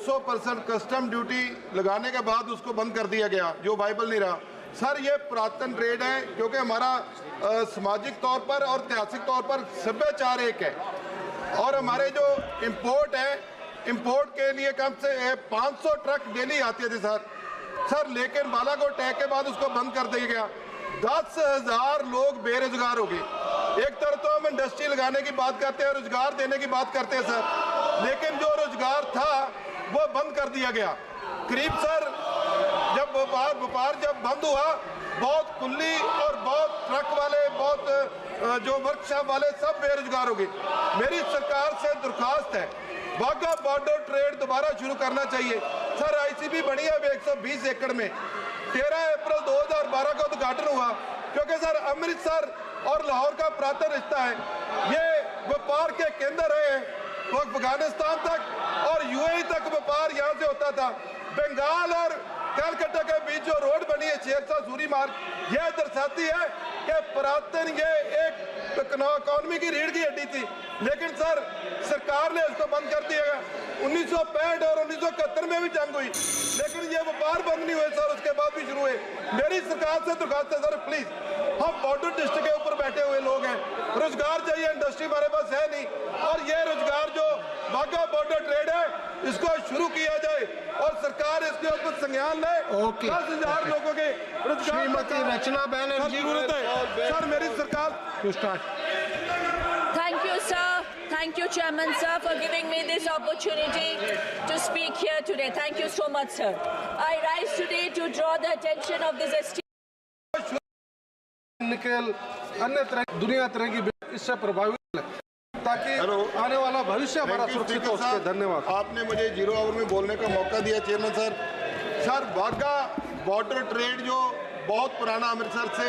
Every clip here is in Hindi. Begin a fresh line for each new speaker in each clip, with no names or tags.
200% कस्टम ड्यूटी लगाने के बाद उसको बंद कर दिया गया, जो वाइबल नहीं रहा। सर ये पुरातन ट्रेड है, क्योंकि हमारा सामाजिक तौर पर और ऐतिहासिक तौर पर सभ्याचार एक है। और हमारे जो इंपोर्ट है, इंपोर्ट के लिए कम से 500 ट्रक डेली आते थे सर, लेकिन बालाकोट टैग के बाद उसको बंद कर दिया गया। 10,000 लोग बेरोजगार हो गए। एक तरफ तो हम इंडस्ट्री लगाने की बात करते हैं, रोजगार देने की बात करते हैं सर, लेकिन जो रोजगार था वो बंद कर दिया गया। करीब सर जब व्यापार जब बंद हुआ, बहुत कुल्ली और बहुत ट्रक वाले, बहुत जो वर्कशॉप वाले सब बेरोजगार हो गए। मेरी सरकार से दरख्वास्त है, वाघा बॉर्डर ट्रेड दोबारा शुरू करना चाहिए सर। आईसीबी बनी है 120 एकड़ में। 13 अप्रैल 2012 का उद्घाटन हुआ, क्योंकि सर अमृतसर और लाहौर का पुरातन रिश्ता है। ये व्यापार के केंद्र रहे हैं, वो अफगानिस्तान तक और यूएई तक व्यापार यहाँ से होता था। बंगाल और कलकत्ता के बीच जो रोड बनी है शेरशाह सूरी मार्ग, यह दर्शाती है कि पुरातन ये एक इकोनॉमी की रीढ़ की हड्डी थी, लेकिन सर सरकार ने इसको बंद कर दिया। 1965 और 1971 में भी जंग हुई, लेकिन ये व्यापार बंद नहीं हुए सर, उसके बाद भी शुरू हुए। मेरी सरकार से दरख्वास्त है सर, प्लीज, हम बॉर्डर डिस्ट्रिक्ट के ऊपर बैठे हुए लोग हैं, रोजगार चाहिए, इंडस्ट्री हमारे पास है नहीं, और ये रोजगार जो वाघा बॉर्डर ट्रेड है इसको शुरू किया जाए और सरकार इसके ऊपर संज्ञान ले। 10,000 लोगों के रोजगार।
श्रीमती रचना बैनर्जी
जरूरत है सर, मेरी सरकार।
Thank you, sir. Thank you, Chairman, sir, for giving me this opportunity to speak here today. Thank you so much, sir. I rise today to draw the attention of this esteemed
निकल अन्य तरह दुनिया तरह की इससे प्रभावित है, ताकि आने वाला भविष्य हमारा सुरक्षित हो सके। धन्यवाद।
आपने मुझे 0 आवर में बोलने का मौका दिया chairman sir. Sir Wagah border trade जो बहुत पुराना अमृतसर से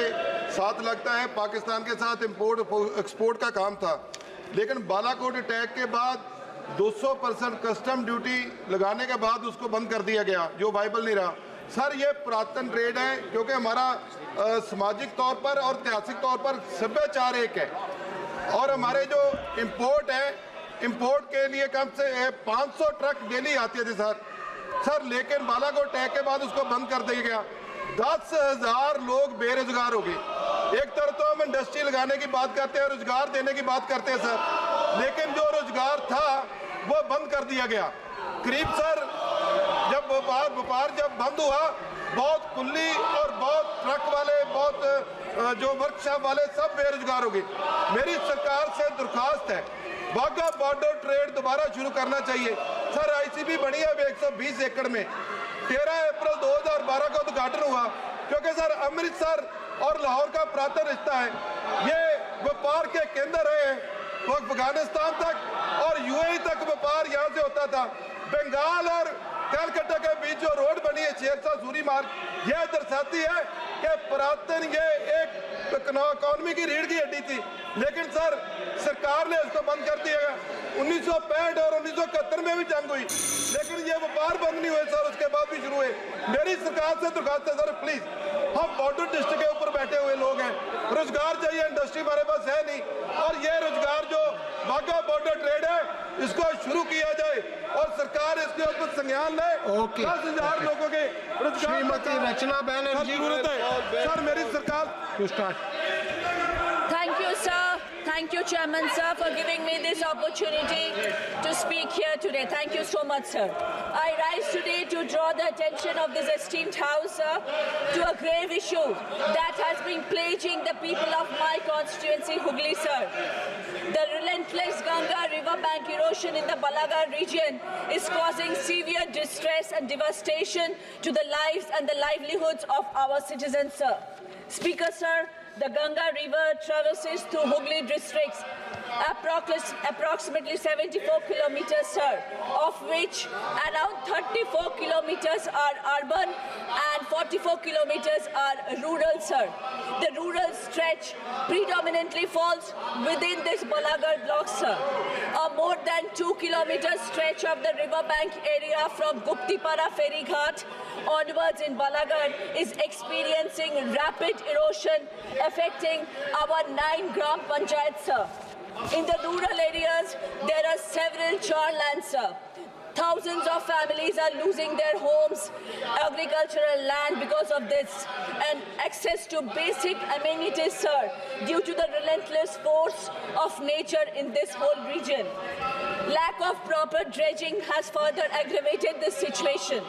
साथ लगता है, पाकिस्तान के साथ इंपोर्ट एक्सपोर्ट का काम था, लेकिन बालाकोट अटैक के बाद 200% कस्टम ड्यूटी लगाने के बाद उसको बंद कर दिया गया, जो वाइबल नहीं रहा। सर ये पुरातन ट्रेड है, क्योंकि हमारा सामाजिक तौर पर और ऐतिहासिक तौर पर सभ्याचार एक है। और हमारे जो इंपोर्ट है, इंपोर्ट के लिए कम से 500 ट्रक डेली आते थे सर, लेकिन बालाकोट टैग के बाद उसको बंद कर दिया गया। 10,000 लोग बेरोजगार हो गए। एक तरफ तो हम इंडस्ट्री लगाने की बात करते हैं, रोजगार देने की बात करते हैं सर, लेकिन जो रोजगार था वो बंद कर दिया गया। करीब सर जब व्यापार जब बंद हुआ, बहुत कुल्ली और बहुत ट्रक वाले, बहुत जो वर्कशॉप वाले सब बेरोजगार हो गए। मेरी सरकार से दरख्वास्त है, वाघा बॉर्डर ट्रेड दोबारा शुरू करना चाहिए सर। आईसीबी बनी है 120 एकड़ में। 13 अप्रैल 2012 का उद्घाटन हुआ, क्योंकि सर अमृतसर और लाहौर का पुरातन रिश्ता है। ये व्यापार के केंद्र रहे हैं, वो अफगानिस्तान तक और यूएई तक व्यापार यहाँ से होता था। बंगाल और कलकत्ता के बीच जो रोड बनी है शेरशाह सूरी मार्ग, यह दर्शाती है कि पुरातन ये एक इकोनॉमी की रीढ़ की हड्डी थी, लेकिन सर सरकार ने इसको बंद कर दिया। 1965 और 1971 में भी जंग हुई, लेकिन ये व्यापार बंद नहीं हुए सर, उसके बाद भी शुरू हुए। मेरी सरकार से दरख्वास्त है सर, प्लीज, हम बॉर्डर डिस्ट्रिक्ट के ऊपर बैठे हुए लोग हैं, रोजगार चाहिए, इंडस्ट्री हमारे पास है नहीं, और ये रोजगार जो वाघा बॉर्डर ट्रेड है इसको शुरू किया जाए और सरकार इसके ऊपर संज्ञान ले। 10,000 लोगों के रोजगार।
श्रीमती रचना बैनर्जी
जरूरत है सर, मेरी सरकार।
Thank you, sir. Thank you, Chairman, sir, for giving me this opportunity to speak here today. Thank you so much, sir. I rise today to draw the attention of this esteemed House, sir, to a grave issue that has been plaguing the people of my constituency, Hooghly, sir. The relentless Ganga riverbank erosion in the Balaghar region is causing severe distress and devastation to the lives and the livelihoods of our citizens, sir. Speaker, sir, the Ganga River traverses through Hooghly districts, approximately 74 kilometers, sir, of which around 34 kilometers are urban and 44 kilometers are rural, sir. The rural stretch predominantly falls within this Balaghar block, sir. A more than 2 kilometer stretch of the riverbank area from Guptipara Ferry Ghat onwards in Balaghar is experiencing rapid erosion affecting our 9 Gram Panchayats, sir. In the rural areas, there are several char lands, sir. Thousands of families are losing their homes, agricultural land because of this, and access to basic amenities, sir, due to the relentless force of nature in this whole region. Lack of proper dredging has further aggravated this situation,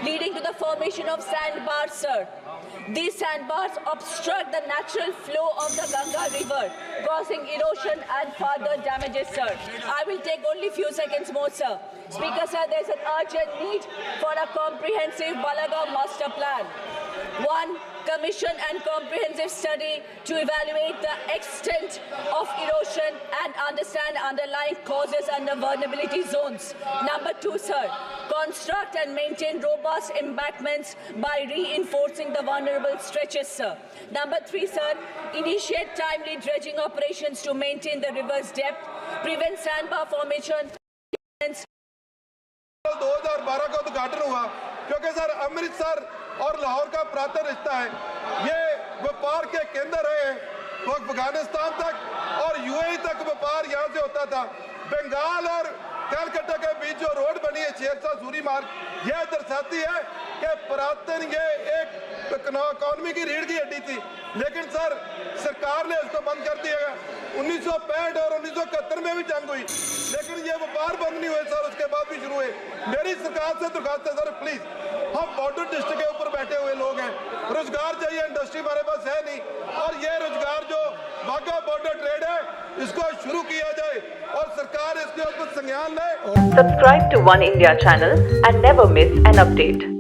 leading to the formation of sandbars, sir. These sandbars obstruct the natural flow of the Ganga River, causing erosion and further damages, sir. I will take only few seconds more, sir. Speaker, sir, there's an urgent need for a comprehensive Balagaon master plan. One, commission and comprehensive study to evaluate the extent of erosion and understand underlying causes and the vulnerability zones. Number two, sir, construct and maintain robust embankments by reinforcing the vulnerable stretches, sir. Number three, sir, initiate timely dredging operations to maintain the river's depth, prevent sandbar formation.
2012 का उद्घाटन हुआ क्योंकि सर अमृतसर और लाहौर का प्रांतीय रिश्ता है, ये व्यापार के केंद्र रहे हैं। वो अफगानिस्तान तक और यूएई तक व्यापार यहाँ से होता था। बंगाल और कलकत्ता के बीच जो रोड बनी है शेरशाह सूरी मार्ग, यह दर्शाती है कि पुरातन ये एक इकोनॉमी की रीढ़ की हड्डी थी, लेकिन सर सरकार ने इसको बंद कर दिया। 1965 और 1971 में भी जंग हुई, लेकिन ये व्यापार बंद नहीं हुए सर, उसके बाद भी शुरू हुए। मेरी सरकार से दरखास्त है सर, प्लीज, हम बॉर्डर डिस्ट्रिक्ट के ऊपर बैठे हुए लोग हैं, रोजगार चाहिए, इंडस्ट्री हमारे पास है नहीं, और ये रोजगार जो वाघा बॉर्डर ट्रेड है इसको शुरू किया जाए और सरकार इसके ऊपर संज्ञान ले।
Subscribe to One India channel and never miss an update.